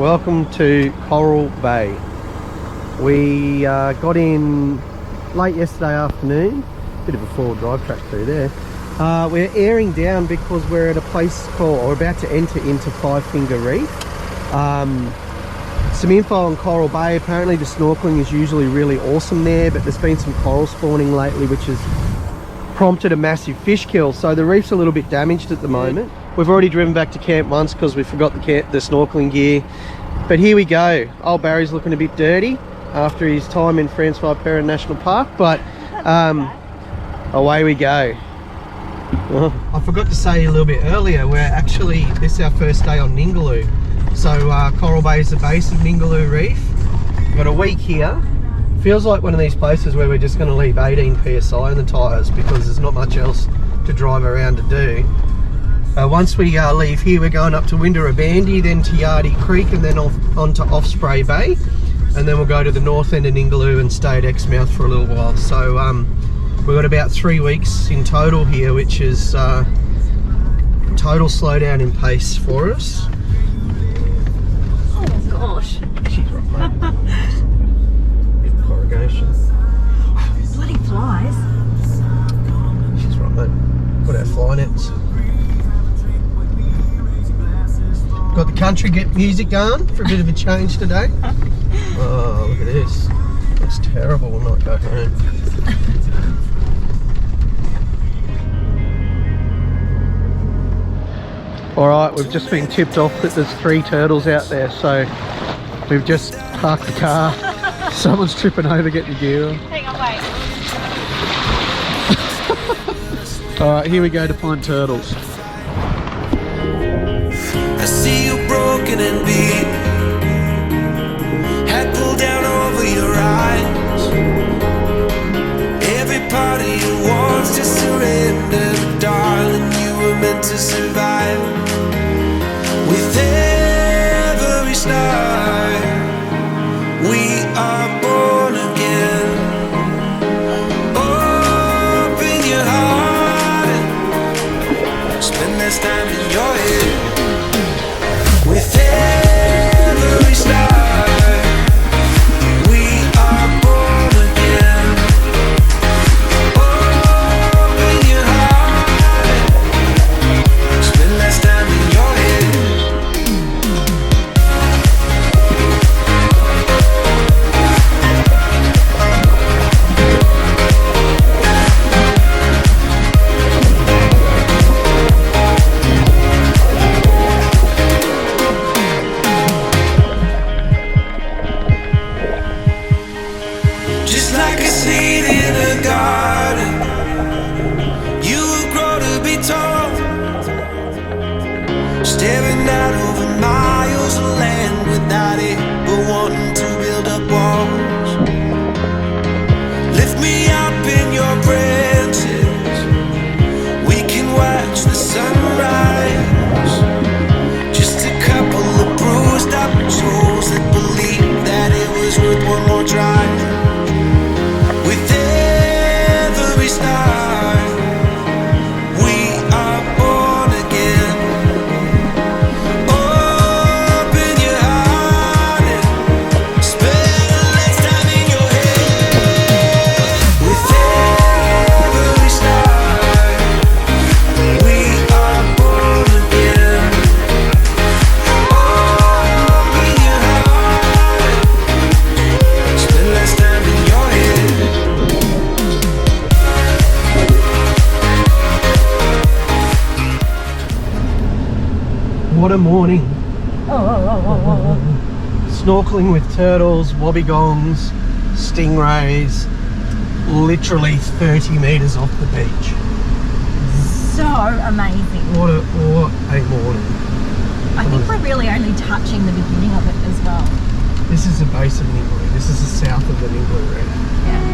welcome to Coral Bay. We got in late yesterday afternoon, bit of a forward drive track through there. We're airing down because we're at a place called, or about to enter into Five Finger Reef. Some info on Coral Bay. Apparently the snorkeling is usually really awesome there, but there's been some coral spawning lately which has prompted a massive fish kill, so the reef's a little bit damaged at the moment. We've already driven back to camp once because we forgot the snorkeling gear, but here we go. Old Barry's looking a bit dirty after his time in Francois Perrin National Park, but away we go. I forgot to say a little bit earlier, this is our first day on Ningaloo. So Coral Bay is the base of Ningaloo Reef. We've got a week here. Feels like one of these places where we're just going to leave 18 PSI in the tyres because there's not much else to drive around to do. Once we leave here, we're going up to Winderabandi, then to Yardie Creek, and then on to Offspray Bay. And then we'll go to the north end of Ningaloo and stay at Exmouth for a little while. So we've got about 3 weeks in total here, which is total slowdown in pace for us. Oh gosh. She's right, mate. Bit of corrugation. Bloody flies. She's right, mate. Got our fly nets. Got the country music going for a bit of a change today. Oh, look at this. It's terrible. We'll not go home. Alright, we've just been tipped off that there's 3 turtles out there, so we've just parked the car. Someone's tripping over getting the gear on. Hang on, wait. Alright, here we go to find turtles. I see you broken and beat, head pulled down over your eyes. Every part of you wants to surrender, darling, you were meant to survive. With every star, we are born again. Open your heart and spend less time in your head. With every star, we are born again. Open your heart, spend less time in your head. Just like a seed in a garden, you will grow to be tall, staring out over miles of land without it, but wanting to build up walls. Lift me up in your branches, we can watch the sunrise. Just a couple of bruised up souls that believe that it was worth one more try. With every star, we are born again. Open your heart and spend less time in your head. With every star, we are born again. Open your heart, spend less time in your head. What a morning. Oh. Snorkeling with turtles, wobbegongs, stingrays, literally 30 metres off the beach. So amazing. What a morning. I think we're really only touching the beginning of it as well. This is the base of Ningaloo. This is the south of the Ningaloo Reef. Yeah.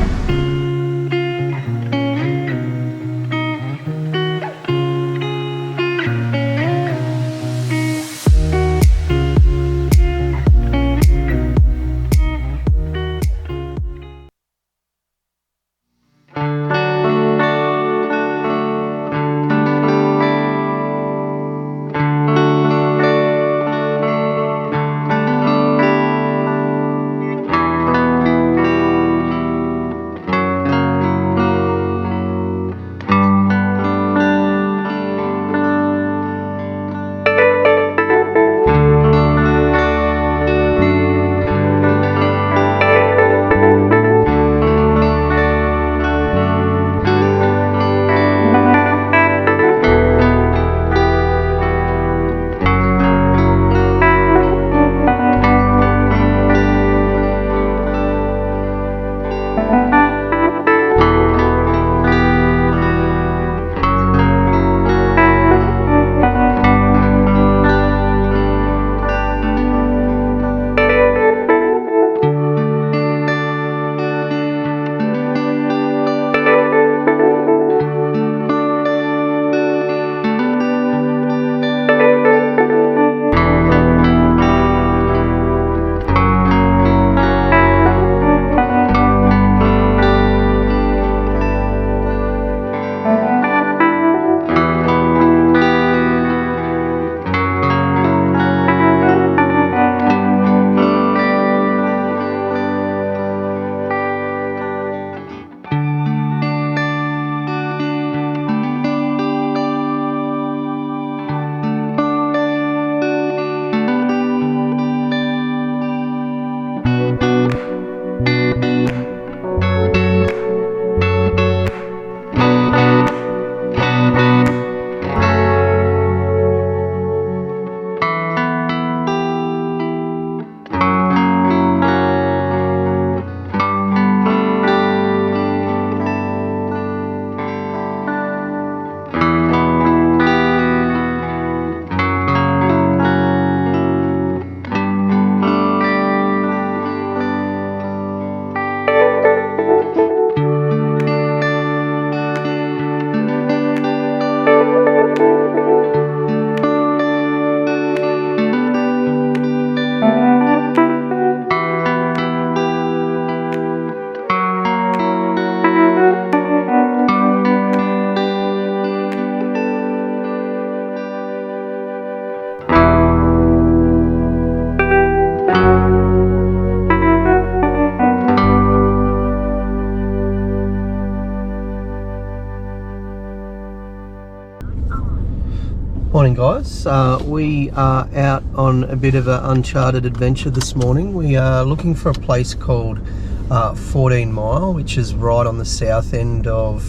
morning, guys. We are out on a bit of an uncharted adventure this morning. We are looking for a place called 14 Mile, which is right on the south end of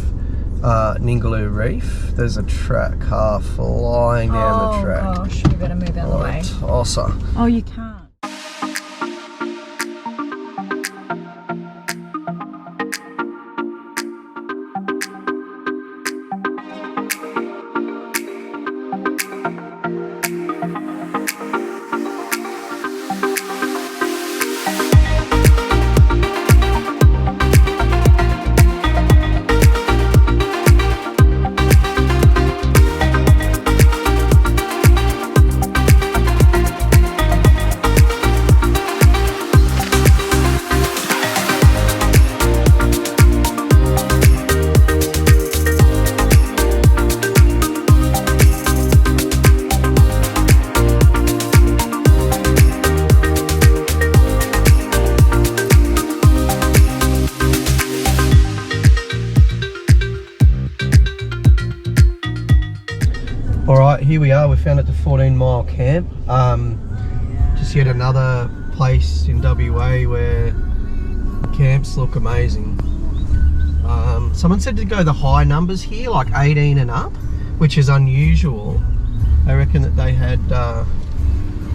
Ningaloo Reef. There's a car flying down the track. Oh gosh, we better move out of the way. Tosser. Oh, you can't. Alright, here we are. We found it to 14 Mile Camp. Just yet another place in WA where camps look amazing. Someone said to go the high numbers here, like 18 and up, which is unusual. They reckon that they had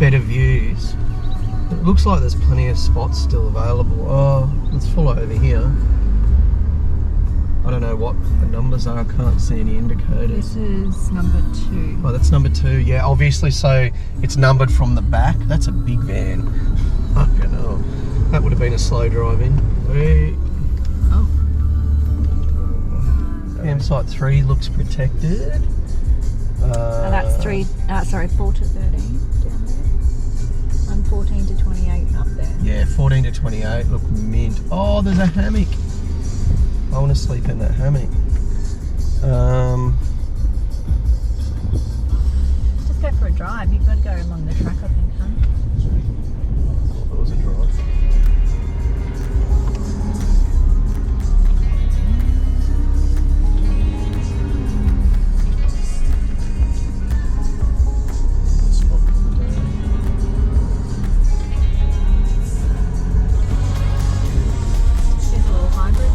better views. It looks like there's plenty of spots still available. Oh, let's follow over here. I don't know what the numbers are, I can't see any indicators. This is number 2. Oh, that's number 2, yeah, obviously, so it's numbered from the back. That's a big van. Fucking hell. That would have been a slow drive in. Oh. Campsite 3 looks protected. Oh, that's 4 to 13 down there. And 14 to 28 up there. Yeah, 14 to 28 look mint. Oh, there's a hammock. I want to sleep in that hammock. Just go for a drive. You've got to go along the track, I think, huh? I thought there was a drive. It's a little hybrid.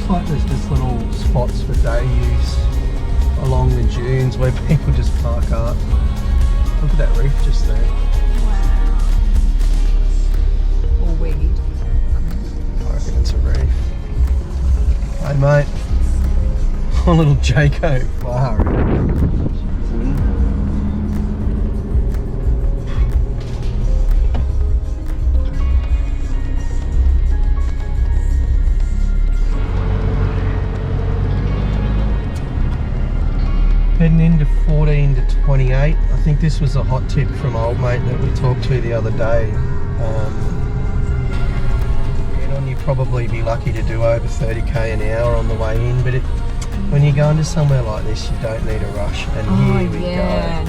Like there's just little spots for day use along the dunes where people just park up. Look at that reef just there. Wow. Or weed. I reckon it's a reef. Hey mate. Oh, little Jaco. Wow. Heading into 14 to 28. I think this was a hot tip from old mate that we talked to the other day. You'd probably be lucky to do over 30k an hour on the way in, but when you go into somewhere like this, you don't need a rush. And here we go.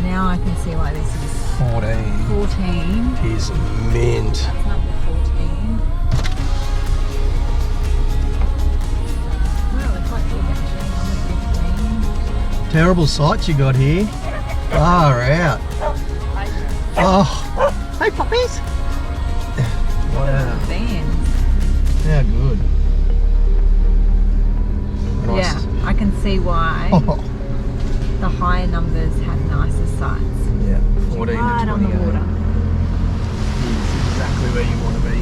Now I can see why this is 14. 14. Is mint. That's number 14. Well, it's quite big actually. Number 15. Terrible sights you got here. Far out. Oh, hey puppies. Wow. Vans. How good. Nice. Yeah, I can see why the higher numbers have nicer sights. Yeah, 14 right to 28. on the water. It's exactly where you want to be.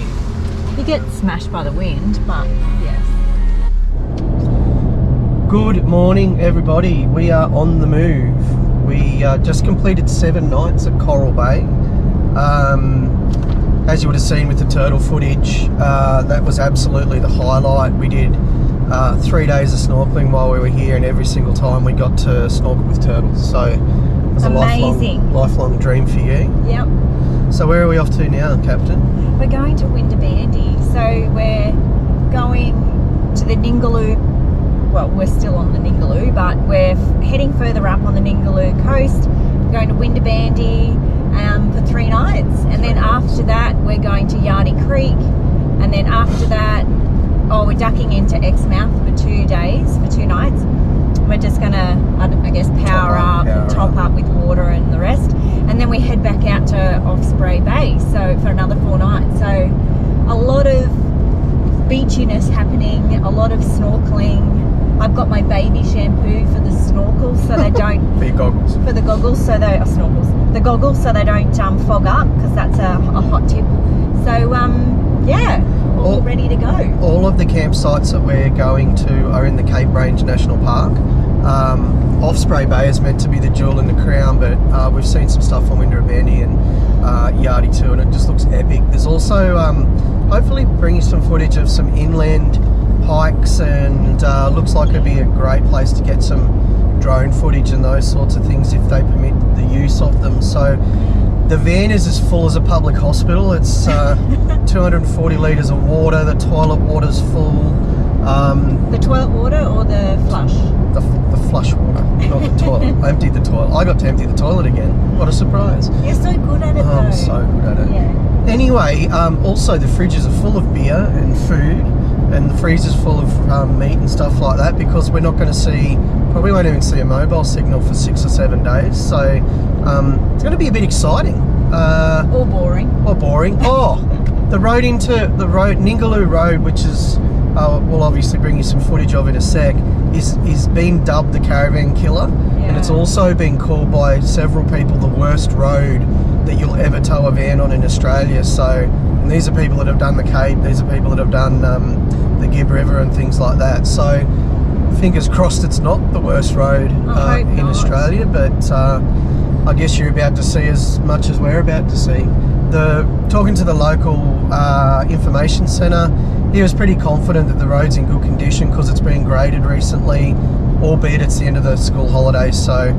You get smashed by the wind, but yes. Good morning, everybody. We are on the move. We just completed 7 nights at Coral Bay. As you would have seen with the turtle footage, that was absolutely the highlight. We did 3 days of snorkeling while we were here, and every single time we got to snorkel with turtles. So it was Amazing. a lifelong dream for you. Yep. So where are we off to now, Captain? We're going to Winderabandi. So we're going to the Ningaloo. Well, we're still on the Ningaloo, but we're heading further up on the Ningaloo coast. We're going to Winderabandi for 3 nights, and then after that we're going to Yardy Creek, and then after that, we're ducking into Exmouth for 2 days, for 2 nights. We're just gonna, I guess, power up, top up with water and the rest, and then we head back out to Osprey Bay. So for another 4 nights. So a lot of beachiness happening, a lot of snorkeling. I've got my baby shampoo for the snorkels, so they don't. For your goggles. For the goggles, so they snorkels. The goggles, so they don't fog up, because that's a hot tip. So yeah, all ready to go. All of the campsites that we're going to are in the Cape Range National Park. Osprey Bay is meant to be the jewel in the crown, but we've seen some stuff on Winderabandi and Yardy too, and it just looks epic. There's also hopefully bringing some footage of some inland hikes, and looks like it'd be a great place to get some drone footage and those sorts of things if they permit the use of them. So the van is as full as a public hospital. It's 240 litres of water. The toilet water's full. The toilet water or the flush? The flush water, not the toilet. I emptied the toilet. I got to empty the toilet again. What a surprise. You're so good at it though. I'm so good at it. Yeah. Anyway, also the fridges are full of beer and food, and the freezer's full of meat and stuff like that, because we're not going to see, probably won't even see a mobile signal for 6 or 7 days. So it's going to be a bit exciting. Or boring. The road Ningaloo Road, which is, we'll obviously bring you some footage of in a sec, is being dubbed the caravan killer. Yeah. And it's also been called by several people the worst road that you'll ever tow a van on in Australia. So, and these are people that have done the Cape, these are people that have done the Gibb River and things like that. So fingers crossed it's not the worst road in Australia, but I guess you're about to see as much as we're about to see. Talking to the local information centre, he was pretty confident that the road's in good condition because it's been graded recently, albeit it's the end of the school holidays. So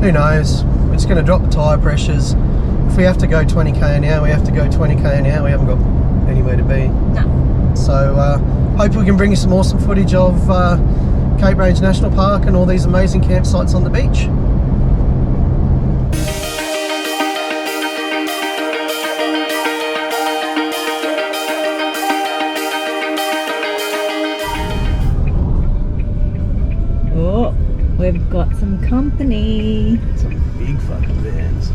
who knows? We're just going to drop the tyre pressures. If we have to go 20k an hour, we have to go 20k an hour. We haven't got anywhere to be. No. So hopefully we can bring you some awesome footage of Cape Range National Park and all these amazing campsites on the beach. Oh, we've got some company. Some big fucking vans.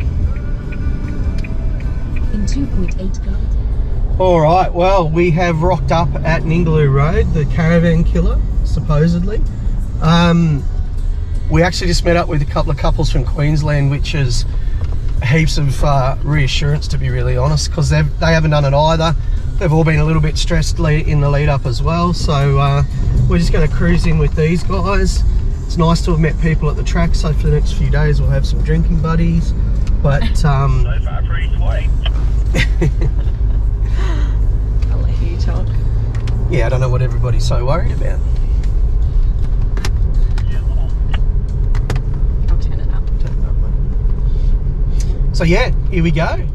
In 2.8 kilometers. All right, well, we have rocked up at Ningaloo Road, the caravan killer, supposedly. We actually just met up with a couple of couples from Queensland, which is heaps of reassurance, to be really honest, because they haven't done it either. They've all been a little bit stressed in the lead up as well. So we're just going to cruise in with these guys. It's nice to have met people at the track, so for the next few days we'll have some drinking buddies. But so far pretty sweet. I'll let you talk. Yeah, I don't know what everybody's so worried about. I'll turn it up. Turn it up, mate. So yeah, here we go.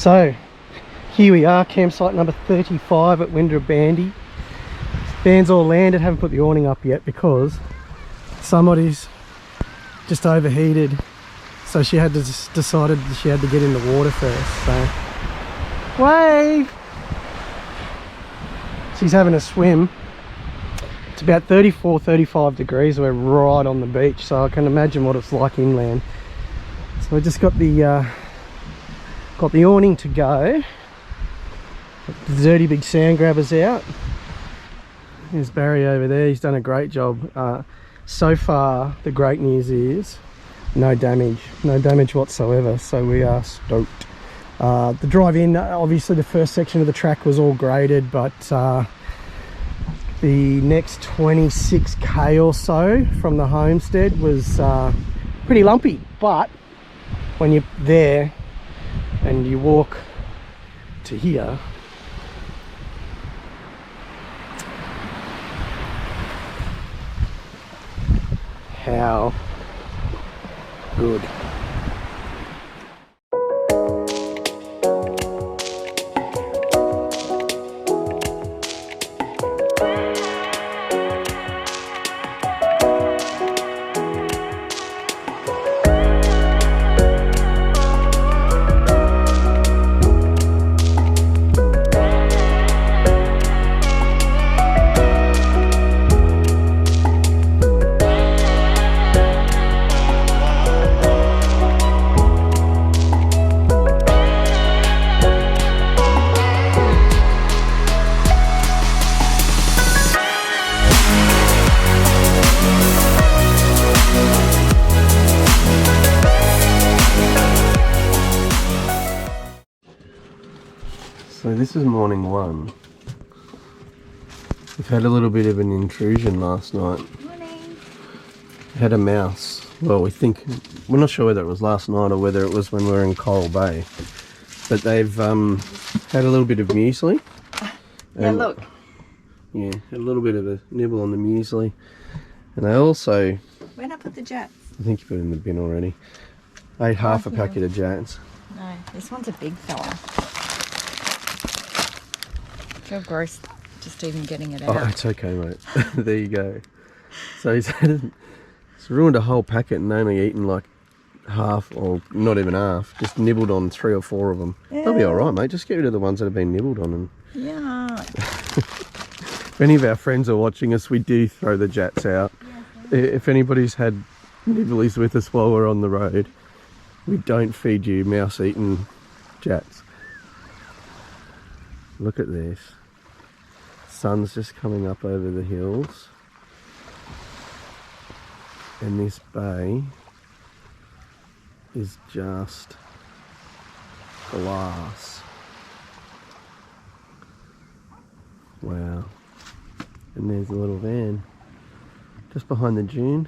So here we are, campsite number 35 at Winderabandi. Van's all landed, haven't put the awning up yet because somebody's just overheated, so she had to decided she had to get in the water first. So wave! She's having a swim. It's about 34-35 degrees. We're right on the beach, so I can imagine what it's like inland. So I just got the awning to go. Got the dirty big sand grabbers out. There's Barry over there. He's done a great job. So far, the great news is no damage whatsoever. So we are stoked. The drive in, obviously the first section of the track was all graded, but the next 26k or so from the homestead was pretty lumpy. But when you're there and you walk to here, how good. So this is morning one. We've had a little bit of an intrusion last night. Morning. We had a mouse. Well, we're not sure whether it was last night or whether it was when we were in Coral Bay. But they've had a little bit of muesli. Yeah, look. Yeah, had a little bit of a nibble on the muesli. And they also, Where'd I put the jets? I think you put it in the bin already, ate half a packet of jats. No, this one's a big fella. I feel gross just even getting it out. Oh, it's okay, mate. There you go. So he's ruined a whole packet and only eaten like half, or not even half, just nibbled on 3 or 4 of them. Yeah. They'll be alright, mate. Just get rid of the ones that have been nibbled on. And Yeah. if any of our friends are watching us, we do throw the jats out. If anybody's had nibblies with us while we're on the road, we don't feed you mouse-eaten jats. Look at this. Sun's just coming up over the hills. And this bay is just glass. Wow. And there's the little van just behind the dune.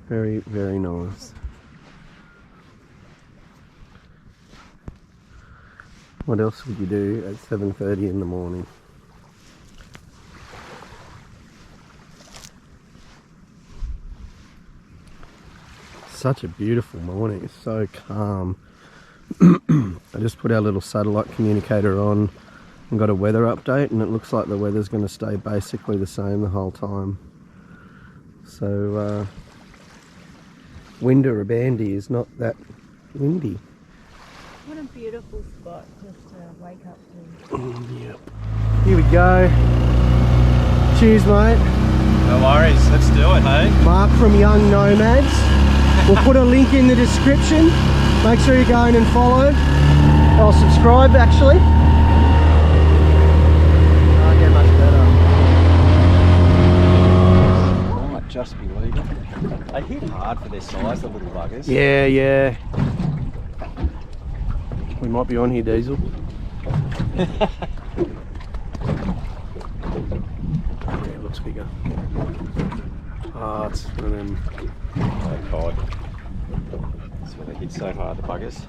Very, very nice. What else would you do at 7:30 in the morning? Such a beautiful morning. It's so calm. I just put our little satellite communicator on and got a weather update, and it looks like the weather's going to stay basically the same the whole time. So Winderabandi is not that windy. What a beautiful spot just to wake up to. Yep. Here we go. Cheers, mate. No worries, let's do it, hey? Mark from Young Nomads. We'll put a link in the description. Make sure you go in and follow. Or subscribe, actually. Can't get much better. Might just be legal. They hit hard for their size, the little buggers. Yeah, yeah. We might be on here, Diesel. Yeah, it looks bigger. Ah, it's one of them. Oh God. That's where they hit so hard, the buggers.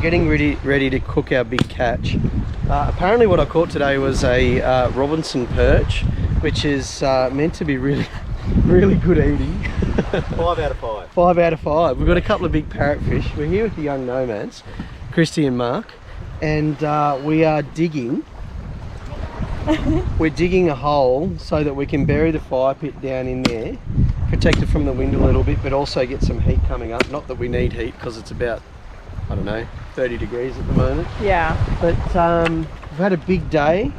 getting ready to cook our big catch. Apparently what I caught today was a Robinson perch, which is meant to be really good eating. 5 out of 5. 5 out of 5. We've got a couple of big parrotfish. We're here with the young nomads, Christy and Mark, and we are digging. We're digging a hole so that we can bury the fire pit down in there, protect it from the wind a little bit, but also get some heat coming up. Not that we need heat because it's about, I don't know, 30 degrees at the moment. Yeah. But we've had a big day.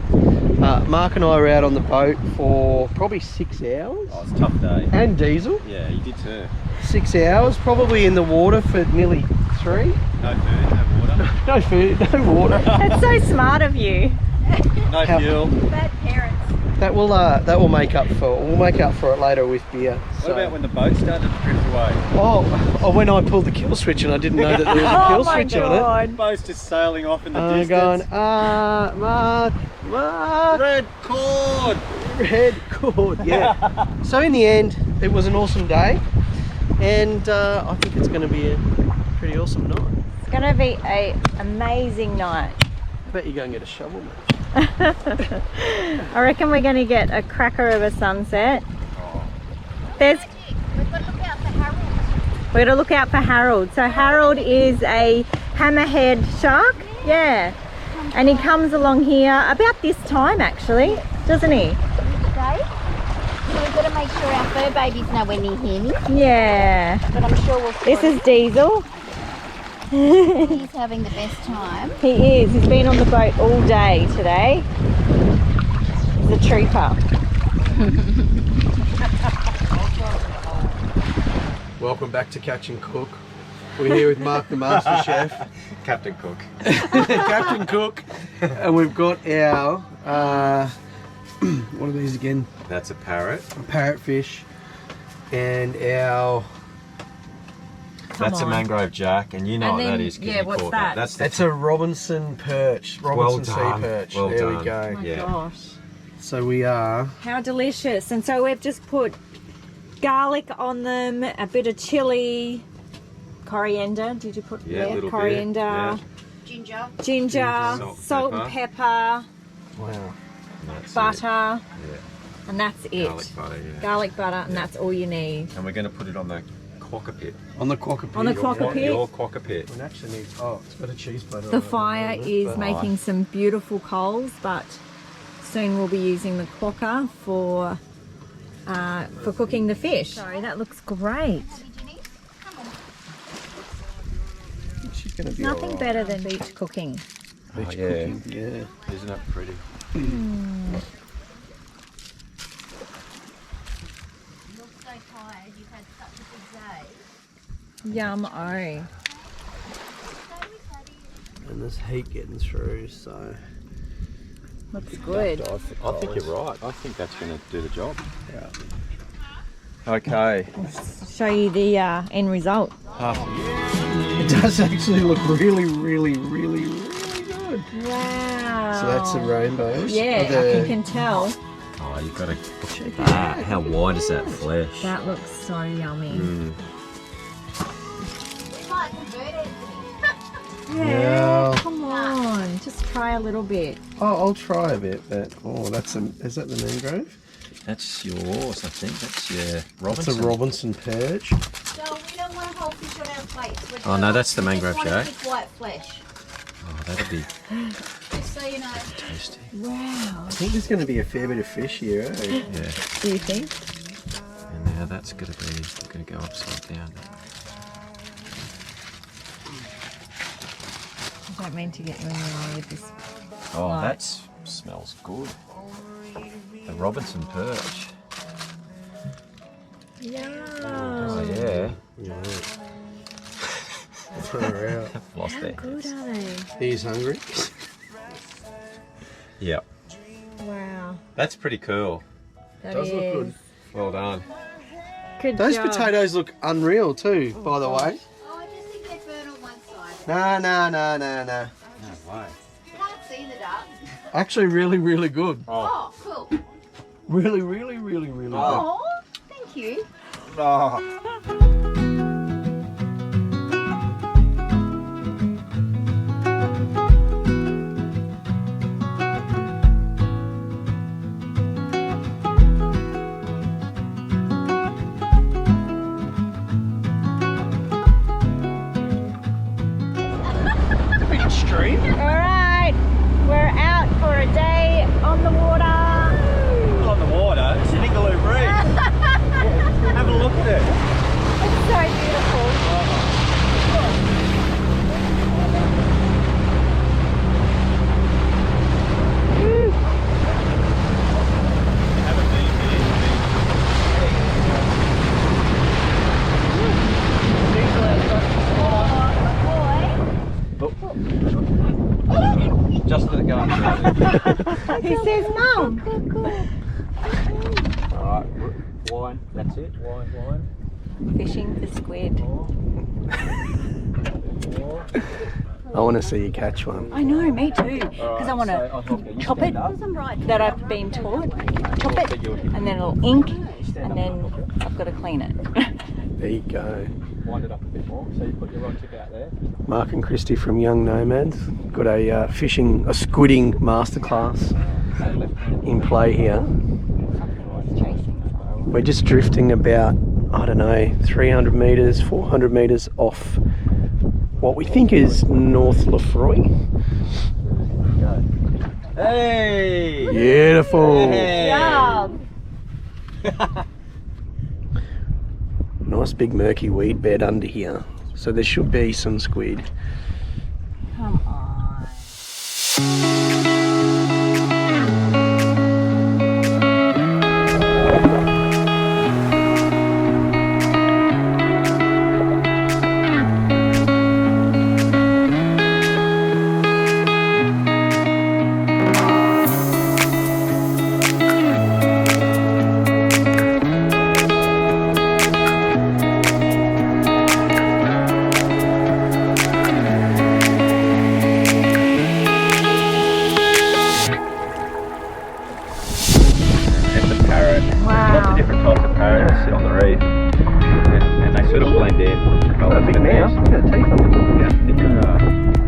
Mark and I were out on the boat for probably 6 hours. Oh, it's a tough day. And diesel. Yeah, you did too. 6 hours, probably in the water for nearly 3. No food, no water. No food, no water. That's so smart of you. No fuel. Bad parents. That will make up for. We'll make up for it later with beer. What about when the boat started to drift away? Oh, when I pulled the kill switch and I didn't know that there was a kill switch on it. The boat's just sailing off in the I'm distance. going, Mark. Red cord. Red cord, yeah. So in the end, it was an awesome day, and I think it's going to be a pretty awesome night. It's going to be an amazing night. I bet you go and get a shovel, mate. I reckon we're going to get a cracker of a sunset. We've got to look out for Harold. We're going to look out for Harold. So Harold is a hammerhead shark. Yeah. And he comes along here about this time actually, doesn't he? Today. So we've got to make sure our fur baby's nowhere near him. Yeah. But I'm sure we'll This is Diesel. He's having the best time. He is. He's been on the boat all day today. He's a trooper. Welcome back to Catch and Cook. We're here with Mark the Master Chef. Captain Cook. Captain Cook. And we've got our, what are these again? That's a parrot. A parrotfish. And our... That's a mangrove jack, and you know And what then- that is. 'Cause yeah, you what's caught that? That's a Robinson perch. Robinson sea perch. Well there done. we go. Oh my Yeah. gosh. So we are... How delicious. And so we've just put garlic on them, a bit of chili, coriander. Did you put Yeah, a little bit, coriander, yeah. Ginger. ginger, salt and pepper, Wow. That's butter, it. and that's it. Yeah. Garlic butter, yeah. Garlic butter, and that's all you need. And we're going to put it on the quokka pit. On the quokka pit. On the quokka pit. Your quokka pit. We actually need... Oh, it's got a cheese platter The on it, fire doesn't it? is But- making some beautiful coals, but soon we'll be using the quokka for cooking the fish. Sorry, that looks great. She's going to be Nothing alright. better than beach cooking. Beach Oh, yeah. cooking, yeah. Isn't it pretty? You look so tired. You've had such a big day. Yum oh. And there's heat getting through, so... Looks good. I think you're right. I think that's going to do the job. Yeah. Okay. Show you the end result. It does actually look really, really, really, really good. Wow. So that's the rainbows. Yeah, Oh, I can tell. Oh, you've got to look at that. How wide is that flesh? That looks so yummy. Mm. We might convert it. Yeah, Yeah. come on. Just try a little bit. Oh, I'll try a bit, but... Oh, that's a... Is that the mangrove? That's yours, I think. That's your Robinson. That's a Robinson perch. No, we don't want whole fish on our plates. Oh, no, that's the mangrove We just want jack. a big white flesh. Oh, that'd be Just so you know. tasty. Wow. I think there's going to be a fair bit of fish here, eh? Yeah. Do you think? And now that's going to go upside down. I don't mean to get you in the eye with this. Oh, Right. that smells good. The Robinson perch. Yeah. Oh, yeah. Yeah. Far out. I've lost How their good heads. are they? He's hungry. Yep. Wow. That's pretty cool. That Does look good. Well done. Good Those job. potatoes look unreal too, by the way. Oh, I just think they burn on one side. No. No way. You can't see the dark. Actually, really, really good. Oh, cool. Really, really, really, really good. Oh, thank you. Oh. He says, Mum. Alright, wine, that's it. Wine. Fishing for squid. I want to see you catch one. I know, me too. Because I want to chop it, that I've been taught. Chop it, and then it'll ink, and then I've got to clean it. There you go. Wind it up a bit more, so you put your rod tip out there. Mark and Christy from Young Nomads got a squidding masterclass in play here. We're just drifting about, I don't know, 300 metres, 400 metres off what we think is North Lefroy. Hey! Beautiful. Hey. Nice big murky weed bed under here. So there should be some squid. Come on. Lots of different types of parrots sit on the reef, and they sort of blend in. Big mouse, look at the teeth on it.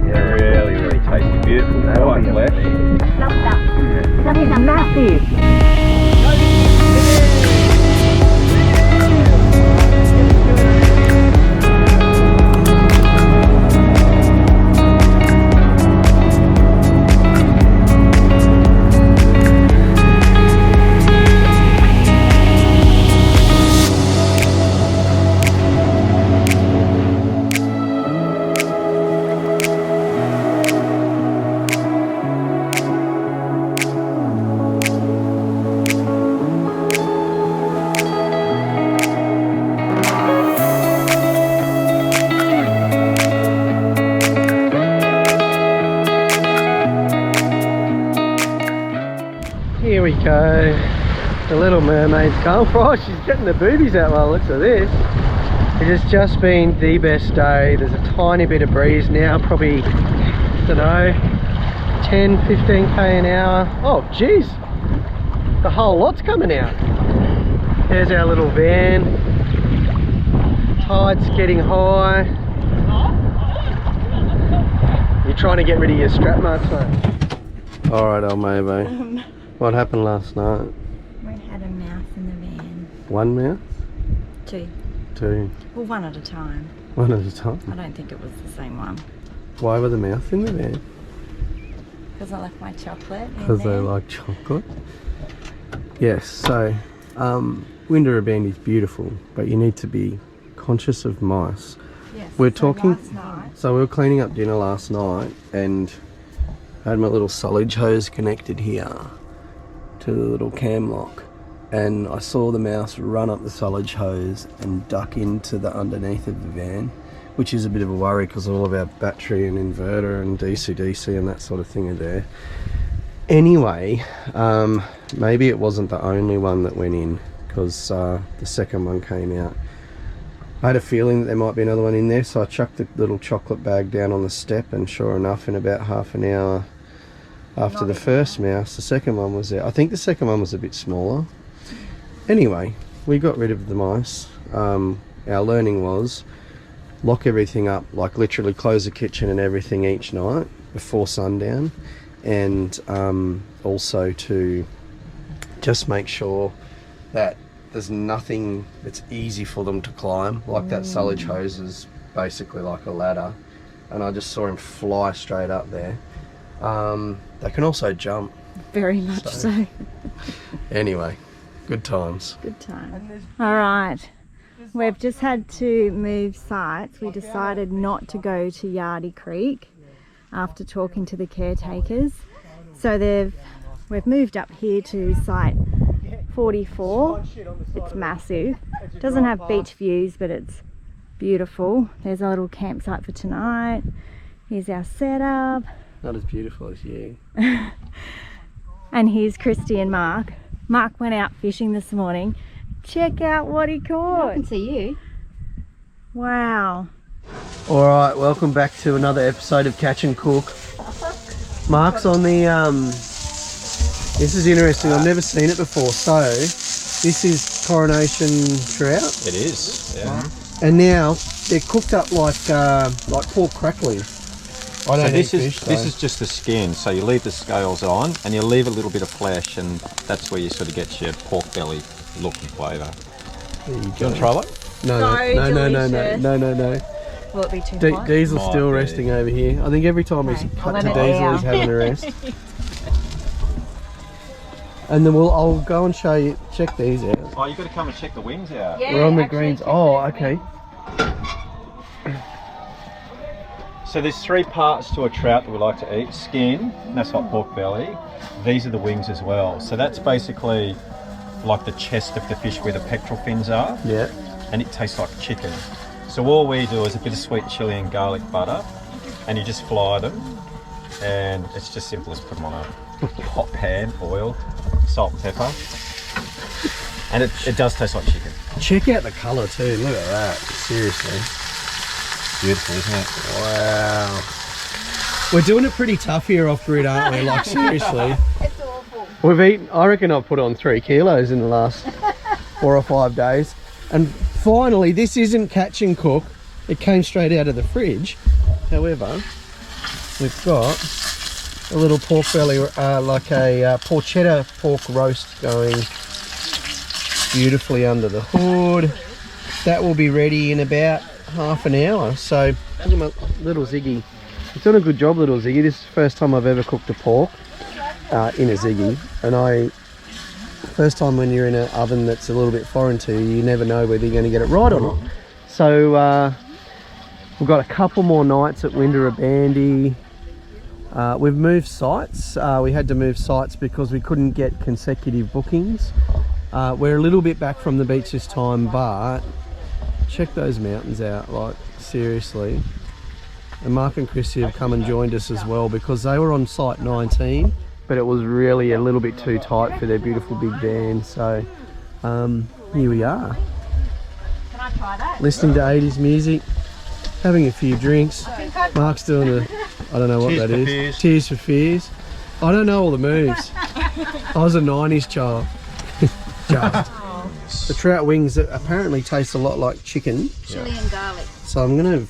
Yeah, really, really tasty, beautiful, white flesh. That is massive. Here we go. The little mermaid's come. Oh, she's getting the boobies out by the looks of this. It has just been the best day. There's a tiny bit of breeze now, probably, I don't know, 10, 15k an hour. Oh, geez. The whole lot's coming out. There's our little van. Tide's getting high. You're trying to get rid of your strap marks, mate. Alright, old Mavo. What happened last night? We had a mouse in the van. One mouse? Two. Two. Well, one at a time. One at a time? I don't think it was the same one. Why were the mouse in the van? Because I left my chocolate in Because they there. like chocolate? Yes, so Winderabandi is beautiful, but you need to be conscious of mice. Yes, We're so talking, last night. so we were cleaning up dinner last night and I had my little silage hose connected here to the little cam lock, and I saw the mouse run up the silage hose and duck into the underneath of the van, which is a bit of a worry because all of our battery and inverter and DC and that sort of thing are there. Anyway, maybe it wasn't the only one that went in, because the second one came out. I had a feeling that there might be another one in there, so I chucked the little chocolate bag down on the step, and sure enough, in about half an hour after the first mouse, the second one was there. I think the second one was a bit smaller. Anyway, we got rid of the mice. Our learning was lock everything up, like literally close the kitchen and everything each night before sundown, and also to just make sure that there's nothing that's easy for them to climb. Like that silage hose is basically like a ladder, and I just saw him fly straight up there. They can also jump. Very much so. Anyway, good times. Good time. All right. We've just had to move sites. We decided not to go to Yardie Creek after talking to the caretakers. So we've moved up here to site 44. It's massive. Doesn't have beach views, but it's beautiful. There's a little campsite for tonight. Here's our setup. not as beautiful as you. And here's Christy and Mark. Mark went out fishing this morning. Check out what he caught. I can see you. Wow. All right, welcome back to another episode of Catch and Cook. Mark's on the, this is interesting, I've never seen it before. So, this is coronation trout. It is, yeah. And now, they're cooked up like pork crackling. I don't eat fish, this is just the skin, so you leave the scales on and you leave a little bit of flesh, and that's where you sort of get your pork belly look and flavour. There you Do you want to try one? No. Will it be too hot? Diesel's Might still be. resting over here. I think every time he's cut to Diesel, he's having a rest. And then I'll go and show you, check these out. Oh, you've got to come and check the wings out. Yeah, We're on the actually, greens. check Oh, those okay. So there's 3 parts to a trout that we like to eat. Skin, and that's hot pork belly. These are the wings as well. So that's basically like the chest of the fish where the pectoral fins are. Yeah. And it tastes like chicken. So all we do is a bit of sweet chilli and garlic butter, and you just fry them, and it's just simple as put them on a hot pan, oil, salt and pepper, and it does taste like chicken. Check out the colour too. Look at that. Seriously. Beautiful, isn't it? Wow. We're doing it pretty tough here off grid, aren't we? Like, seriously. It's awful. We've eaten, I reckon I've put on 3 kilos in the last 4 or 5 days. And finally, this isn't catch and cook. It came straight out of the fridge. However, we've got a little pork belly, like a porchetta pork roast going beautifully under the hood. That will be ready in about half an hour. So, look at my little Ziggy. He's done a good job, little Ziggy. This is the first time I've ever cooked a pork in a Ziggy. And first time when you're in an oven that's a little bit foreign to you, you never know whether you're going to get it right or not. So we've got a couple more nights at Winderabandi. We've moved sites. We had to move sites because we couldn't get consecutive bookings. We're a little bit back from the beach this time, but check those mountains out, like seriously. And Mark and Chrissy have come and joined us as well because they were on site 19. But it was really a little bit too tight for their beautiful big van. So here we are. Can I try that? Listening to 80s music, having a few drinks. Mark's doing I don't know what that is. Fears. Tears for Fears. I don't know all the moves. I was a 90s child. Just. The trout wings apparently taste a lot like chicken. Chili and garlic. So I'm going to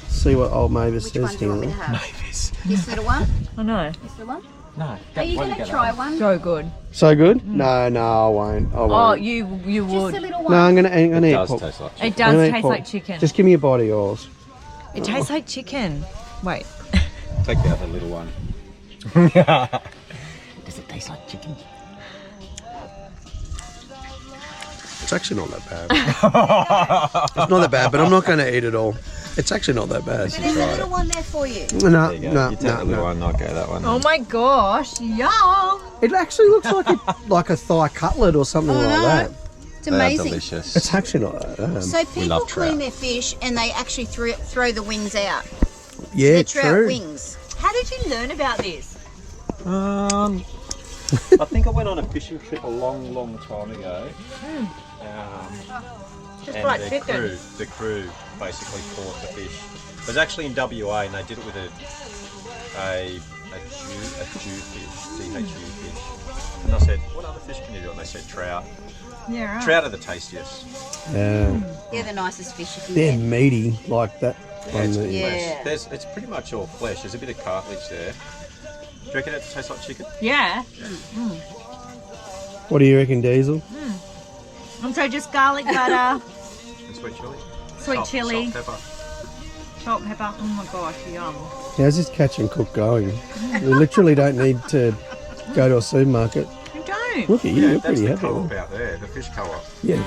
see what old Mavis Which says one do you want me to here. have? This little one? I know. This little one? No. Are you going to try one? So good. So good? No, I won't. I won't. Oh, you Just would. a little No, one. I'm going to It eat does pork. taste like It chicken. does I'm gonna eat taste pork. like chicken. Just give me a bite of yours. It tastes like chicken. Wait. Take the other little one. Does it taste like chicken? It's actually not that bad. It's not that bad, but I'm not going to eat it all. It's actually not that bad. But there's a little one there for you. No, There you go. no, You take the little one, I'll go that one. Oh my gosh, yum! It actually looks like a thigh cutlet or something like that. It's They are amazing. delicious. It's actually not that bad. So people love clean trout. their fish and they actually throw the wings out. Yeah, The trout true. wings. How did you learn about this? I think I went on a fishing trip a long time ago. Just And like the chicken. crew basically caught the fish. It was actually in WA, and they did it with a Jew fish, DHU fish. And I said, "What other fish can you do?" And they said, "Trout." Yeah, right. Trout are the tastiest. Yeah, They're the nicest fish you can they're get. meaty like that. Yeah, it's, on the- Yeah. it's pretty much all flesh. There's a bit of cartilage there. Do you reckon it tastes like chicken? Yeah. What do you reckon, Diesel? And so just garlic butter, And sweet chili. sweet Salt, chili, salt, pepper. salt, pepper. Oh my gosh, yum. How's this catch and cook going? We literally don't need to go to a supermarket. You don't. Look at you, Yeah, you're that's pretty the happy. co-op out there, the fish co-op. Yeah.